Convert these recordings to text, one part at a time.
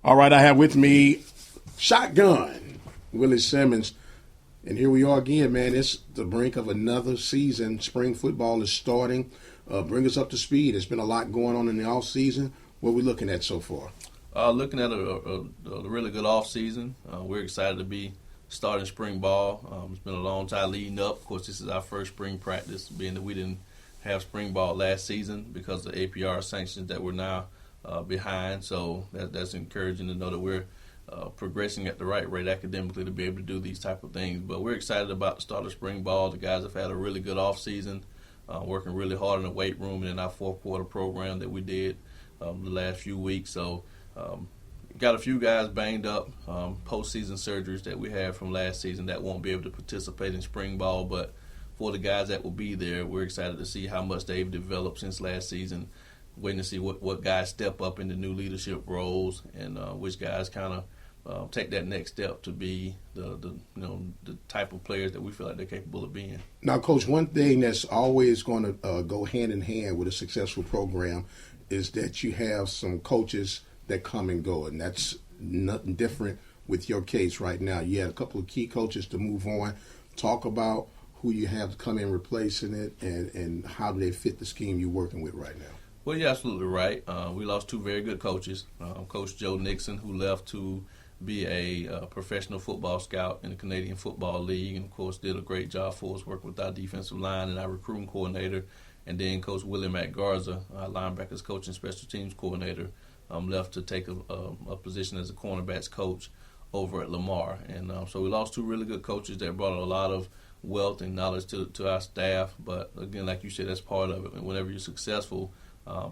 All right, I have with me Shotgun, WIllie Simmons. And here we are again, man. It's the brink of another season. Spring football is starting. Bring us up to speed. There's been a lot going on in the off season. What are we looking at so far? Looking at a really good off season. We're excited to be starting spring ball. It's been a long time leading up. Of course, this is our first spring practice, being that we didn't have spring ball last season because of the APR sanctions that we're now behind. So that's encouraging to know that we're progressing at the right rate academically to be able to do these type of things. But we're excited about the start of spring ball. The guys have had a really good off season, working really hard in the weight room and in our fourth quarter program that we did the last few weeks. So got a few guys banged up, postseason surgeries that we had from last season that won't be able to participate in spring ball. But for the guys that will be there, we're excited to see how much they've developed since last season. Waiting to see what guys step up into new leadership roles and which guys kind of take that next step to be the type of players that we feel like they're capable of being. Now, Coach, one thing that's always going to go hand in hand with a successful program is that you have some coaches that come and go, and that's nothing different with your case right now. You had a couple of key coaches to move on. Talk about who you have to come in replacing it and how do they fit the scheme you're working with right now. Well, you're absolutely right. We lost two very good coaches. Coach Joe Nixon, who left to be a professional football scout in the Canadian Football League, and, of course, did a great job for us working with our defensive line and our recruiting coordinator. And then Coach Willie Garza, our linebackers coach and special teams coordinator, left to take a position as a cornerbacks coach over at Lamar. And so we lost two really good coaches that brought a lot of wealth and knowledge to our staff. But, again, like you said, that's part of it. And whenever you're successful,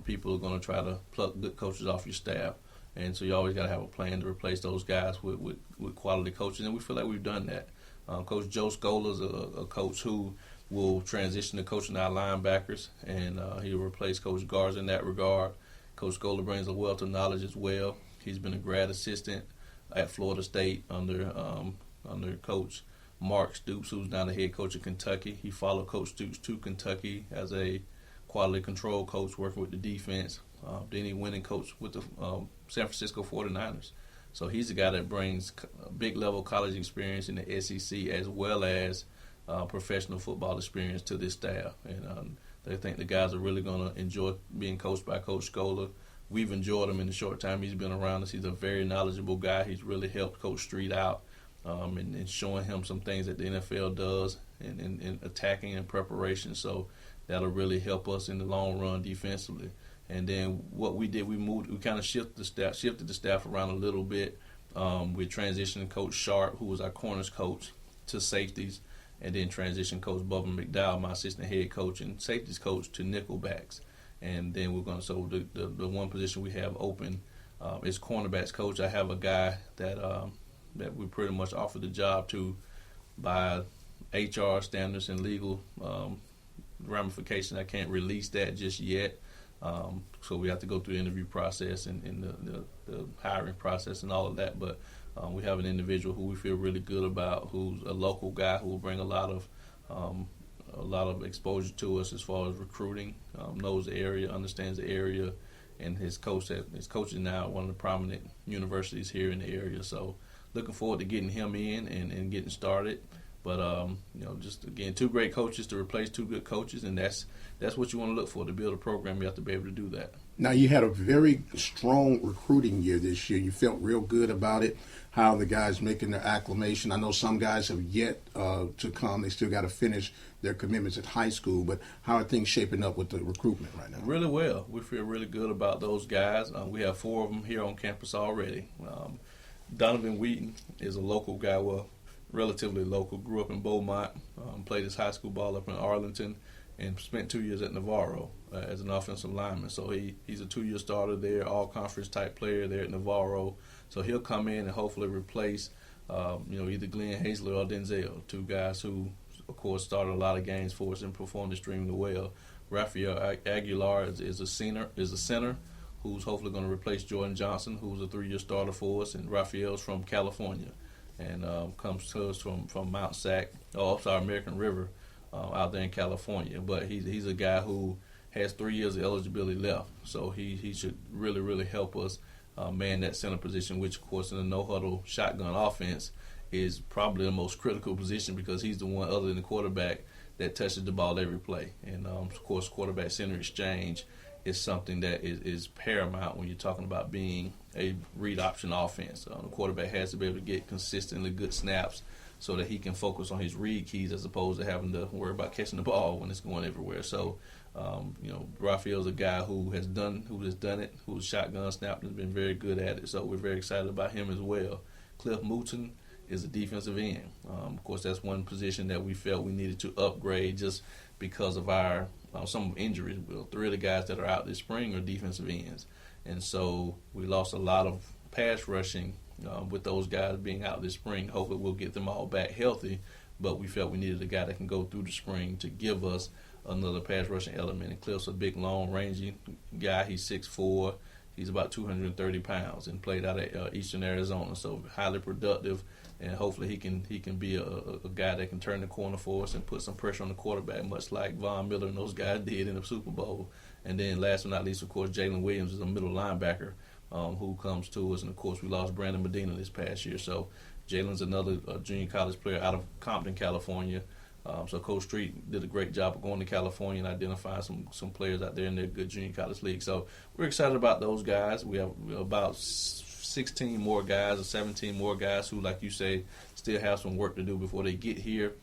people are going to try to pluck good coaches off your staff. And so you always got to have a plan to replace those guys with quality coaches, and we feel like we've done that. Coach Joe Scola is a coach who will transition to coaching our linebackers, and he'll replace Coach Garza in that regard. Coach Scola brings a wealth of knowledge as well. He's been a grad assistant at Florida State under Coach Mark Stoops, who's now the head coach of Kentucky. He followed Coach Stoops to Kentucky as a quality control coach working with the defense. Then he went and coached with the San Francisco 49ers. So he's the guy that brings big level college experience in the SEC as well as professional football experience to this staff. And they think the guys are really going to enjoy being coached by Coach Scola. We've enjoyed him in the short time he's been around us. He's a very knowledgeable guy. He's really helped Coach Street out and showing him some things that the NFL does in attacking and preparation. So that'll really help us in the long run defensively. And then what we did, we kind of shifted the staff around a little bit. We transitioned Coach Sharp, who was our corners coach, to safeties, and then transitioned Coach Bubba McDowell, my assistant head coach and safeties coach, to nickelbacks. And then we're going to, so the one position we have open is cornerbacks coach. I have a guy that we pretty much offered the job to by HR standards and legal ramifications. I can't release that just yet. So we have to go through the interview process and the hiring process and all of that. But we have an individual who we feel really good about, who's a local guy who will bring a lot of exposure to us as far as recruiting, knows the area, understands the area, and his coaching now at one of the prominent universities here in the area. So looking forward to getting him in and getting started. But just again, two great coaches to replace two good coaches, and that's what you want to look for to build a program. You have to be able to do that. Now, you had a very strong recruiting year this year. You felt real good about it, how the guys making their acclimation. I know some guys have yet to come. They still got to finish their commitments at high school. But how are things shaping up with the recruitment right now? Really well. We feel really good about those guys. We have 4 of them here on campus already. Donovan Wheaton is a local guy, relatively local, grew up in Beaumont, played his high school ball up in Arlington, and spent 2 years at Navarro as an offensive lineman. So he's a 2-year starter there, all-conference type player there at Navarro. So he'll come in and hopefully replace either Glenn Hazler or Denzel, 2 guys who, of course, started a lot of games for us and performed extremely well. Rafael Aguilar is a center who's hopefully going to replace Jordan Johnson, who's a 3-year starter for us, and Rafael's from California and comes to us from American River out there in California. But he's a guy who has 3 years of eligibility left, so he should really, really help us man that center position, which, of course, in a no-huddle shotgun offense is probably the most critical position because he's the one other than the quarterback that touches the ball every play. And, of course, quarterback-center exchange is something that is paramount when you're talking about being a read option offense. The quarterback has to be able to get consistently good snaps so that he can focus on his read keys as opposed to having to worry about catching the ball when it's going everywhere. So, Raphael's a guy who has done it, who's shotgun snapped and has been very good at it. So we're very excited about him as well. Cliff Mouton is a defensive end. Of course, that's one position that we felt we needed to upgrade just because of our some injuries. Well, 3 of the guys that are out this spring are defensive ends. And so we lost a lot of pass rushing with those guys being out this spring. Hopefully we'll get them all back healthy, but we felt we needed a guy that can go through the spring to give us another pass rushing element. And Cliff's a big, long, rangy guy. He's 6'4". He's about 230 pounds and played out at Eastern Arizona, so highly productive. And hopefully he can be a guy that can turn the corner for us and put some pressure on the quarterback, much like Von Miller and those guys did in the Super Bowl. And then last but not least, of course, Jalen Williams is a middle linebacker who comes to us. And, of course, we lost Brandon Medina this past year. So Jalen's another junior college player out of Compton, California. So Coach Street did a great job of going to California and identifying some players out there in their good junior college league. So we're excited about those guys. We have about 16 more guys or 17 more guys who, like you say, still have some work to do before they get here.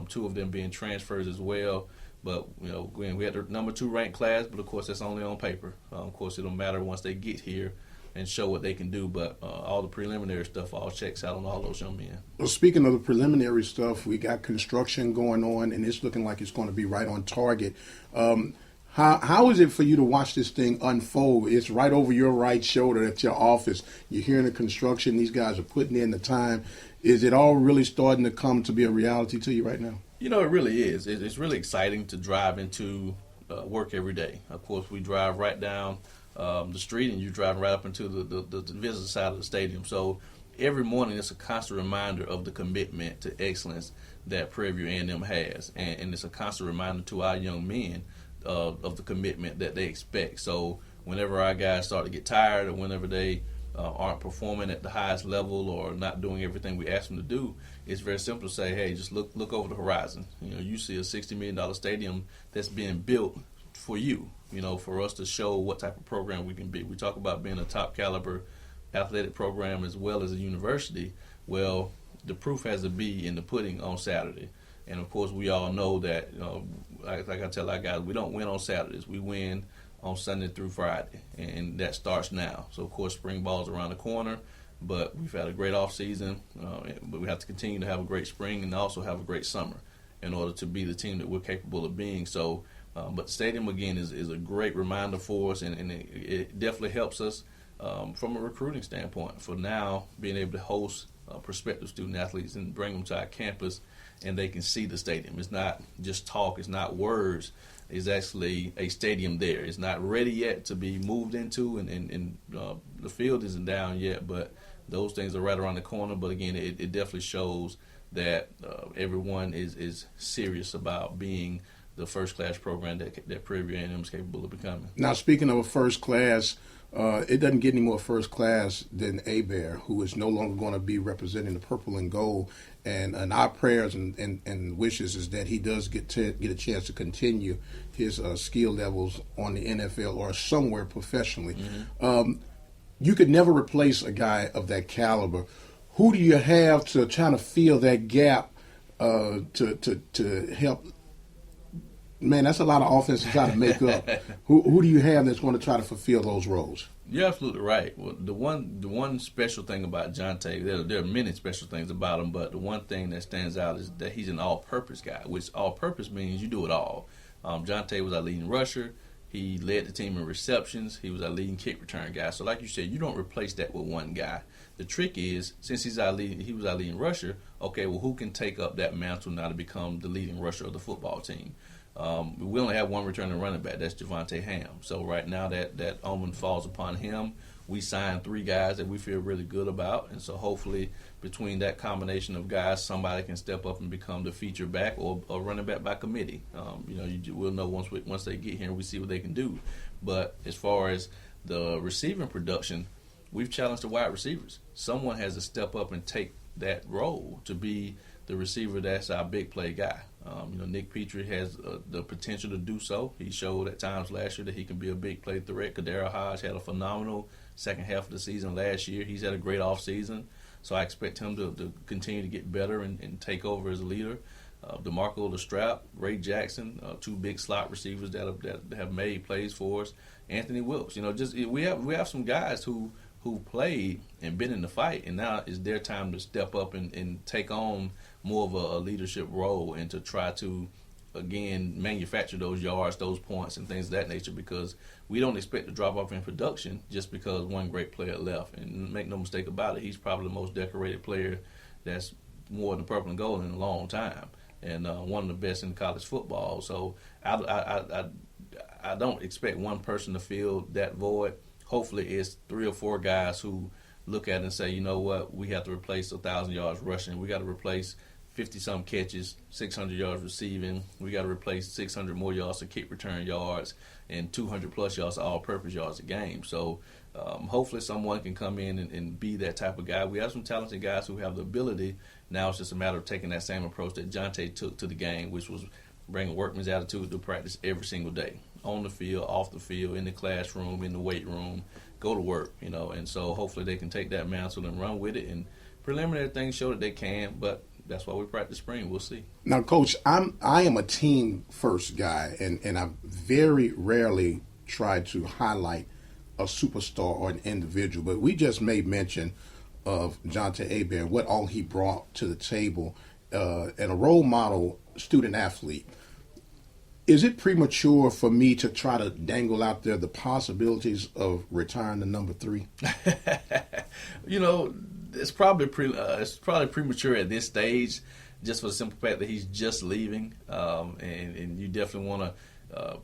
2 of them being transfers as well. But, we had the number 2 ranked class, but, of course, that's only on paper. Of course, it'll matter once they get here and show what they can do. But all the preliminary stuff all checks out on all those young men. Well, speaking of the preliminary stuff, we got construction going on, and it's looking like it's going to be right on target. How is it for you to watch this thing unfold? It's right over your right shoulder at your office. You're hearing the construction. These guys are putting in the time. Is it all really starting to come to be a reality to you right now? It really is. It's really exciting to drive into work every day. Of course, we drive right down the street, and you drive right up into the visitor side of the stadium. So every morning it's a constant reminder of the commitment to excellence that Prairie View A&M has. And it's a constant reminder to our young men of the commitment that they expect. So whenever our guys start to get tired or whenever they aren't performing at the highest level or not doing everything we ask them to do, it's very simple to say, hey, just look over the horizon. You see a $60 million stadium that's being built for you, for us to show what type of program we can be. We talk about being a top caliber athletic program as well as a university. Well, the proof has to be in the pudding on Saturday. And, of course, we all know that, like I tell our guys, we don't win on Saturdays. We win on Sunday through Friday, and that starts now. So, of course, spring ball's around the corner, but we've had a great off season, but we have to continue to have a great spring and also have a great summer in order to be the team that we're capable of being. So, but the stadium, again, is a great reminder for us, and it definitely helps us from a recruiting standpoint for now being able to host prospective student athletes and bring them to our campus, and they can see the stadium. It's not just talk. It's not words. It's actually a stadium there. It's not ready yet to be moved into, and the field isn't down yet, but those things are right around the corner. But, again, it definitely shows that everyone is serious about being the first-class program that Prairie View A&M is capable of becoming. Now, speaking of a first class, it doesn't get any more first class than Bear, who is no longer going to be representing the purple and gold. And our prayers and wishes is that he does get a chance to continue his skill levels on the NFL or somewhere professionally. Mm-hmm. You could never replace a guy of that caliber. Who do you have to try to fill that gap to help? Man, that's a lot of offense to try to make up. Who do you have that's going to try to fulfill those roles? You're absolutely right. Well, the one special thing about Jonte, there are many special things about him, but the one thing that stands out is that he's an all-purpose guy, which all-purpose means you do it all. Jonte was our leading rusher. He led the team in receptions. He was our leading kick return guy. So like you said, you don't replace that with one guy. The trick is, since he was our leading rusher, okay, well, who can take up that mantle now to become the leading rusher of the football team? We only have one returning running back. That's Javonte Ham. So right now that omen falls upon him. We signed 3 guys that we feel really good about, and so hopefully between that combination of guys, somebody can step up and become the feature back or running back by committee. We'll know once they get here and we see what they can do. But as far as the receiving production, we've challenged the wide receivers. Someone has to step up and take that role to be the receiver that's our big play guy. Nick Petrie has the potential to do so. He showed at times last year that he can be a big play threat. Kadara Hodge had a phenomenal second half of the season last year. He's had a great offseason, so I expect him to continue to get better and take over as a leader. DeMarco Lestrap, Ray Jackson, two big slot receivers that have made plays for us. Anthony Wilkes, we have some guys who played and been in the fight, and now it's their time to step up and take on more of a leadership role and to try to, again, manufacture those yards, those points, and things of that nature, because we don't expect to drop off in production just because one great player left. And make no mistake about it, he's probably the most decorated player that's worn the purple and gold in a long time, and one of the best in college football. So I don't expect one person to fill that void. Hopefully it's 3 or 4 guys who look at it and say, you know what, we have to replace 1,000 yards rushing. We got to replace 50-some catches, 600 yards receiving. We got to replace 600 more yards of kick return yards and 200-plus yards of all-purpose yards a game. So hopefully someone can come in and be that type of guy. We have some talented guys who have the ability. Now it's just a matter of taking that same approach that Jonte took to the game, which was bring a workman's attitude to practice every single day, on the field, off the field, in the classroom, in the weight room, go to work, and so hopefully they can take that mantle and run with it, and preliminary things show that they can, but that's why we practice spring. We'll see. Now, Coach, I am a team first guy, and I very rarely try to highlight a superstar or an individual, but we just made mention of Jonte Hebert, what all he brought to the table, and a role model student athlete. Is it premature for me to try to dangle out there the possibilities of retiring to number 3? It's probably premature at this stage, just for the simple fact that he's just leaving, and you definitely want to.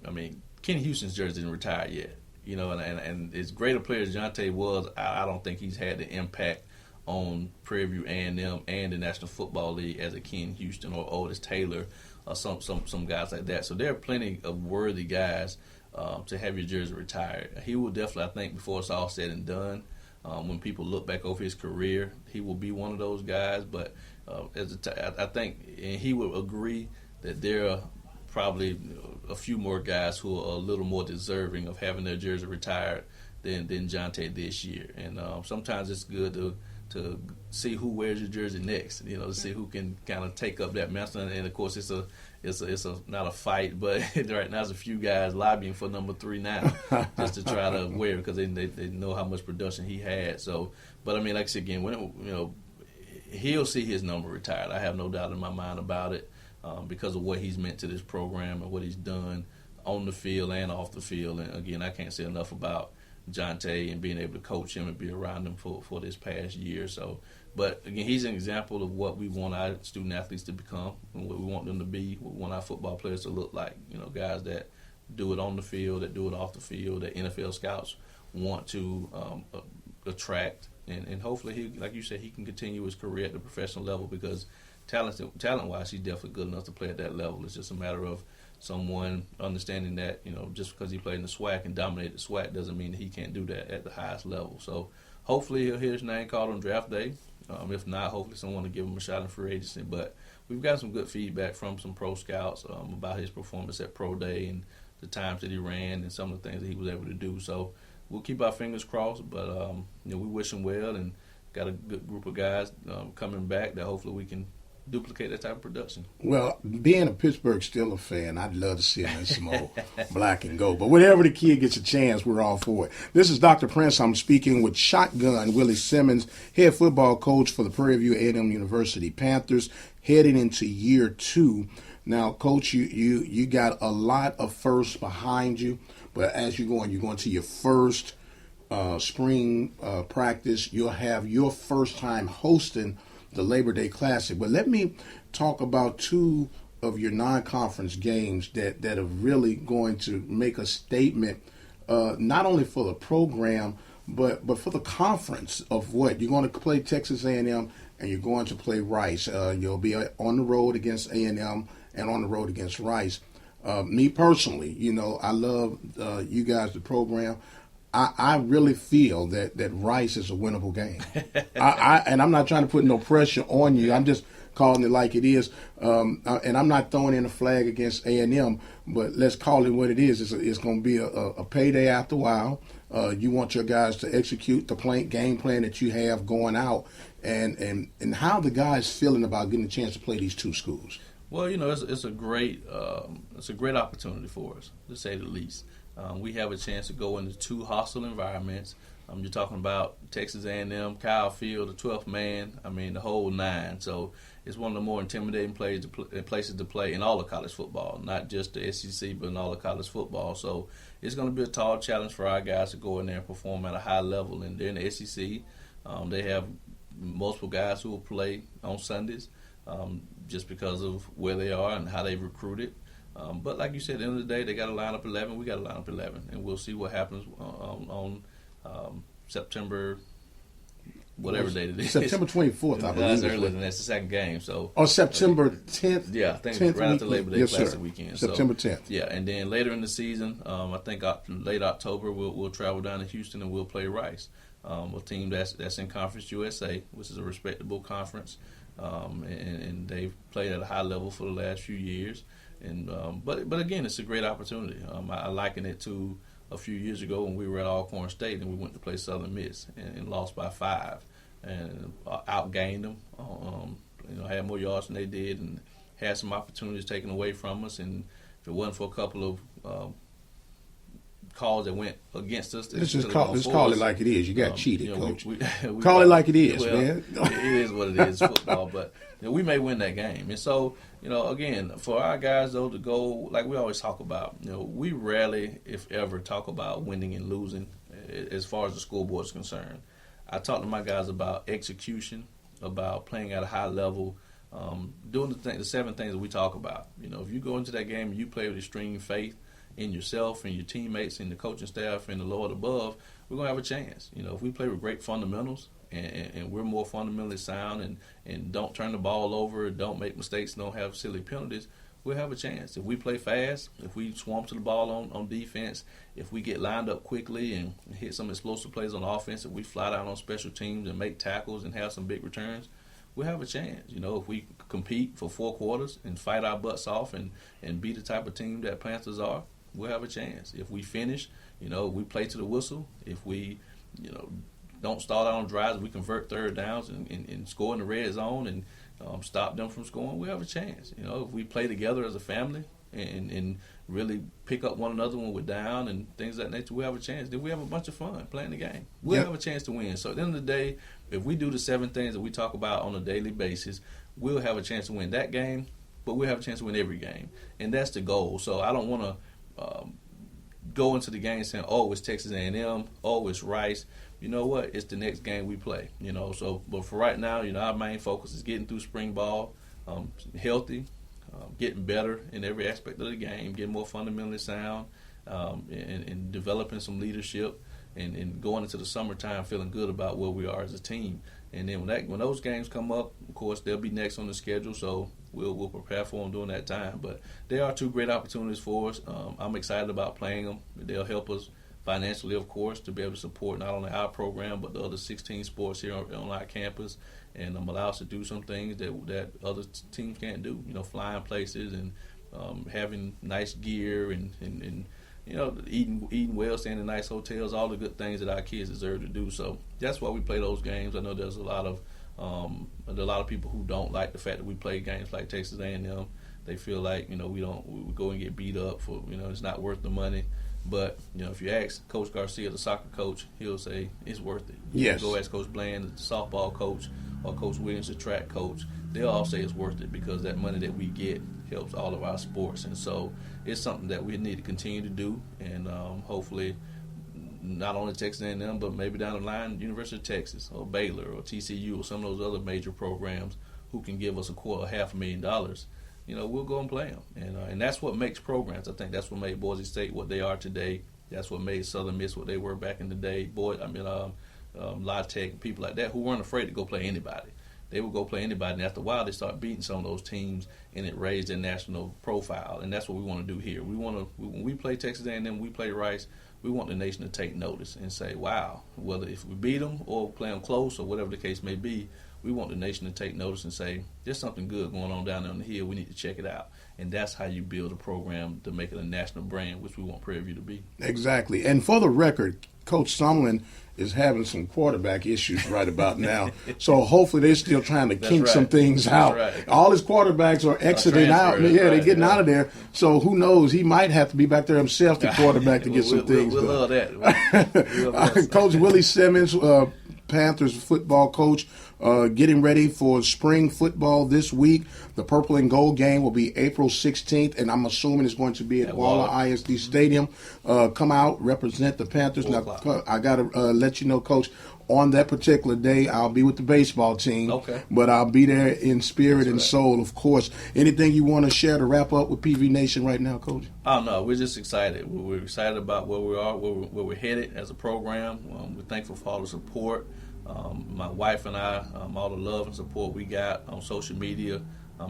Kenny Houston's jersey didn't retire yet, and as great a player as Jonte was, I don't think he's had the impact on Prairie View A&M and the National Football League as a Ken Houston or Otis Taylor or some guys like that. So there are plenty of worthy guys to have your jersey retired. He will definitely, I think, before it's all said and done, when people look back over his career, he will be one of those guys. But I think, and he will agree that there are probably a few more guys who are a little more deserving of having their jersey retired than Jonte this year. And sometimes it's good to see who wears your jersey next, to see who can kind of take up that mantle. And of course, it's not a fight, but right now there's a few guys lobbying for number 3 now, just to try to wear it because they know how much production he had. So, but like I said again, he'll see his number retired. I have no doubt in my mind about it, because of what he's meant to this program and what he's done on the field and off the field. And again, I can't say enough about Jonte and being able to coach him and be around him for this past year. So, but again, he's an example of what we want our student athletes to become and what we want them to be, what we want our football players to look like. Guys that do it on the field, that do it off the field, that NFL scouts want to attract. And hopefully, he, like you said, he can continue his career at the professional level, because talent-wise, he's definitely good enough to play at that level. It's just a matter of someone understanding that, just because he played in the SWAC and dominated the SWAC doesn't mean that he can't do that at the highest level. So hopefully he'll hear his name called on draft day. If not, hopefully someone will give him a shot in free agency. But we've got some good feedback from some pro scouts about his performance at pro day and the times that he ran and some of the things that he was able to do. So we'll keep our fingers crossed, but we wish him well, and got a good group of guys coming back that hopefully we can duplicate that type of production. Well, being a Pittsburgh Steelers fan, I'd love to see him in some old black and gold. But whenever the kid gets a chance, we're all for it. This is Dr. Prince. I'm speaking with Shotgun WIllie Simmons, head football coach for the Prairie View A&M University Panthers, heading into year 2. Now, Coach, you got a lot of firsts behind you, but as you're going to your first spring practice, you'll have your first time hosting the Labor Day Classic. But let me talk about 2 of your non-conference games that are really going to make a statement, not only for the program, but for the conference of what you're going to play Texas A&M and you're going to play Rice. You'll be on the road against A&M and on the road against Rice. Me personally, I love you guys, the program. I really feel that Rice is a winnable game. And I'm not trying to put no pressure on you. I'm just calling it like it is. And I'm not throwing in a flag against A&M, but let's call it what it is. It's going to be a payday after a while. You want your guys to execute the game plan that you have going out, and how the guys feeling about getting a chance to play these two schools. Well, it's a great opportunity for us, to say the least. We have a chance to go into two hostile environments. You're talking about Texas A&M, Kyle Field, the 12th man. I mean, the whole nine. So it's one of the more intimidating places to play in all of college football, not just the SEC, but in all of college football. So it's going to be a tall challenge for our guys to go in there and perform at a high level. And they're in the SEC. They have multiple guys who will play on Sundays just because of where they are and how they've recruited. But like you said, at the end of the day, they got to line up 11. We got to line up 11, and we'll see what happens on September, whatever date it is. September 24th, I believe. That's earlier than that's the second game. So. Oh, September 10th. Yeah, I think it's right after Labor Day yes, Classic sir. weekend. September 10th. Yeah, and then later in the season, I think late October, we'll travel down to Houston and we'll play Rice, a team that's in Conference USA, which is a respectable conference, and they've played at a high level for the last few years. And but again, it's a great opportunity. I liken it to a few years ago when we were at Alcorn State and we went to play Southern Miss and lost by 5 and outgained them. Had more yards than they did and had some opportunities taken away from us. And if it wasn't for a couple of calls that went against us, let's call it like it is. You got cheated, Coach. We call it like it is, man. It is what it is, football. But we may win that game. And so, again, for our guys, though, to go, like we always talk about, we rarely, if ever, talk about winning and losing as far as the school board is concerned. I talk to my guys about execution, about playing at a high level, doing the 7 things that we talk about. If you go into that game and you play with extreme faith in yourself and your teammates and the coaching staff and the Lord above, we're going to have a chance. If we play with great fundamentals and we're more fundamentally sound and don't turn the ball over, don't make mistakes, don't have silly penalties, we'll have a chance. If we play fast, if we swamp to the ball on defense, if we get lined up quickly and hit some explosive plays on offense, if we fly down on special teams and make tackles and have some big returns, we'll have a chance. If we compete for 4 quarters and fight our butts off and be the type of team that Panthers are, we'll have a chance. If we finish, we play to the whistle. If we, don't start out on drives, we convert third downs and score in the red zone and stop them from scoring, we'll have a chance. If we play together as a family and really pick up one another when we're down and things of that nature, we'll have a chance. Then we have a bunch of fun playing the game. We'll have a chance to win. So at the end of the day, if we do the 7 things that we talk about on a daily basis, we'll have a chance to win that game, but we'll have a chance to win every game. And that's the goal. So I don't want to go into the game saying, oh, it's Texas A&M, oh, it's Rice. You know what? It's the next game we play. So but for right now, our main focus is getting through spring ball, healthy, getting better in every aspect of the game, getting more fundamentally sound, and developing some leadership, and going into the summertime feeling good about where we are as a team. And then when those games come up, of course, they'll be next on the schedule, so we'll prepare for them during that time. But they are 2 great opportunities for us. I'm excited about playing them. They'll help us financially, of course, to be able to support not only our program but the other 16 sports here on our campus, and allow us to do some things that other teams can't do. Flying places and having nice gear and eating well, staying in nice hotels, all the good things that our kids deserve to do. So that's why we play those games. I know there's a lot of people who don't like the fact that we play games like Texas A&M. They feel like we go and get beat up for it's not worth the money. But if you ask Coach Garcia, the soccer coach, he'll say it's worth it. Yes. Go ask Coach Bland, the softball coach, or Coach Williams, the track coach. They'll all say it's worth it because that money that we get helps all of our sports. And so it's something that we need to continue to do, and hopefully not only Texas A&M, but maybe down the line, University of Texas or Baylor or TCU or some of those other major programs who can give us $250,000. We'll go and play them. And that's what makes programs. I think that's what made Boise State what they are today. That's what made Southern Miss what they were back in the day. La Tech, people like that who weren't afraid to go play anybody. they would go play anybody. And after a while, they start beating some of those teams, and it raised their national profile. And that's what we want to do here. When we play Texas A&M, we play Rice, we want the nation to take notice and say, wow, whether if we beat them or play them close or whatever the case may be, we want the nation to take notice and say, there's something good going on down there on the hill. We need to check it out. And that's how you build a program to make it a national brand, which we want Prairie View to be. Exactly. And for the record, Coach Sumlin is having some quarterback issues right about now. So hopefully they're still trying to kink some things out. Right. All his quarterbacks are exiting out. Yeah, they're getting out of there. So who knows? He might have to be back there himself, the quarterback, to get some things done. We'll love that. Coach WIllie Simmons, Panthers football coach, getting ready for spring football this week. The Purple and Gold game will be April 16th, and I'm assuming it's going to be at Waller ISD Stadium. Come out, represent the Panthers. Now, I got to let you know, Coach, on that particular day, I'll be with the baseball team. Okay. But I'll be there in spirit and soul, of course. Anything you want to share to wrap up with PV Nation right now, Coach? Oh, no, we're just excited. We're excited about where we are, where we're headed as a program. We're thankful for all the support. My wife and I, all the love and support we got on social media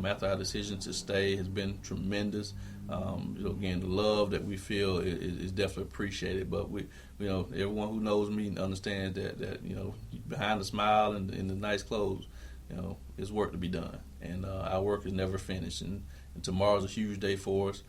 after our decision to stay has been tremendous. Again, the love that we feel is definitely appreciated. But everyone who knows me understands that behind the smile and the nice clothes, there's work to be done, and our work is never finished. And tomorrow's a huge day for us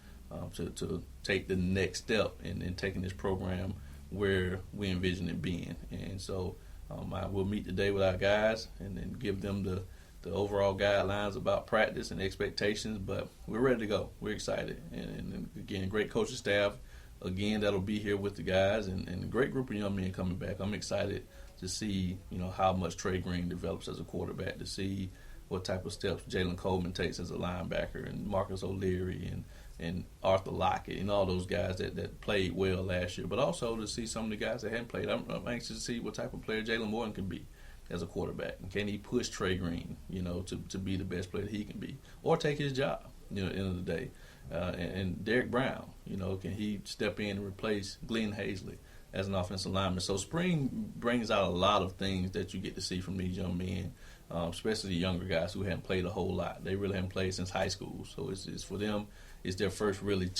to take the next step in taking this program where we envision it being. And so I will meet today with our guys and then give them the overall guidelines about practice and expectations, but we're ready to go. We're excited. And again, great coaching staff, again, that'll be here with the guys, and a great group of young men coming back. I'm excited to see, how much Trey Green develops as a quarterback, to see what type of steps Jalen Coleman takes as a linebacker, and Marcus O'Leary and Arthur Lockett and all those guys that played well last year, but also to see some of the guys that hadn't played. I'm anxious to see what type of player Jalen Morton can be as a quarterback. And can he push Trey Green, to be the best player that he can be, or take his job, at the end of the day. And Derek Brown, can he step in and replace Glenn Hazley as an offensive lineman? So spring brings out a lot of things that you get to see from these young men, especially the younger guys who haven't played a whole lot. They really haven't played since high school. So it's for them, it's their first really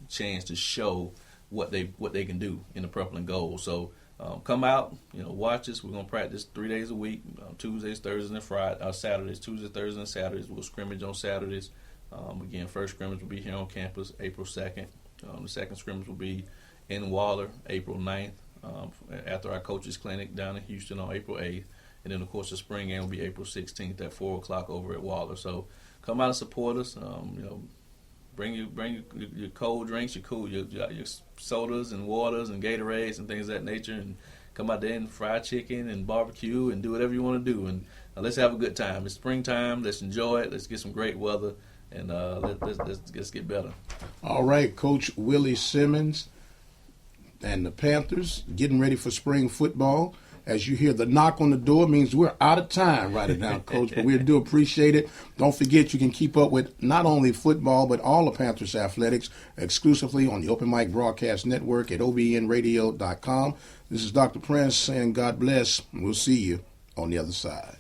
chance to show what they can do in the purple and gold. So come out, watch us. We're going to practice 3 days a week, Tuesdays, Thursdays, and Fridays, Saturdays, Tuesdays, Thursdays, and Saturdays. We'll scrimmage on Saturdays. Again, first scrimmage will be here on campus April 2nd. The second scrimmage will be in Waller April 9th after our coaches clinic down in Houston on April 8th. And then, of course, the spring game will be April 16th at 4 o'clock over at Waller. So come out and support us. Bring your cold drinks, your sodas and waters and Gatorades and things of that nature, and come out there and fry chicken and barbecue and do whatever you want to do. And let's have a good time. It's springtime. Let's enjoy it. Let's get some great weather, and let's get better. All right, Coach WIllie Simmons and the Panthers getting ready for spring football. As you hear the knock on the door, means we're out of time right now, Coach, but we do appreciate it. Don't forget you can keep up with not only football, but all of Panthers athletics exclusively on the Open Mic Broadcast Network at OBN-Radio.com. This is Dr. Prince saying God bless, and we'll see you on the other side.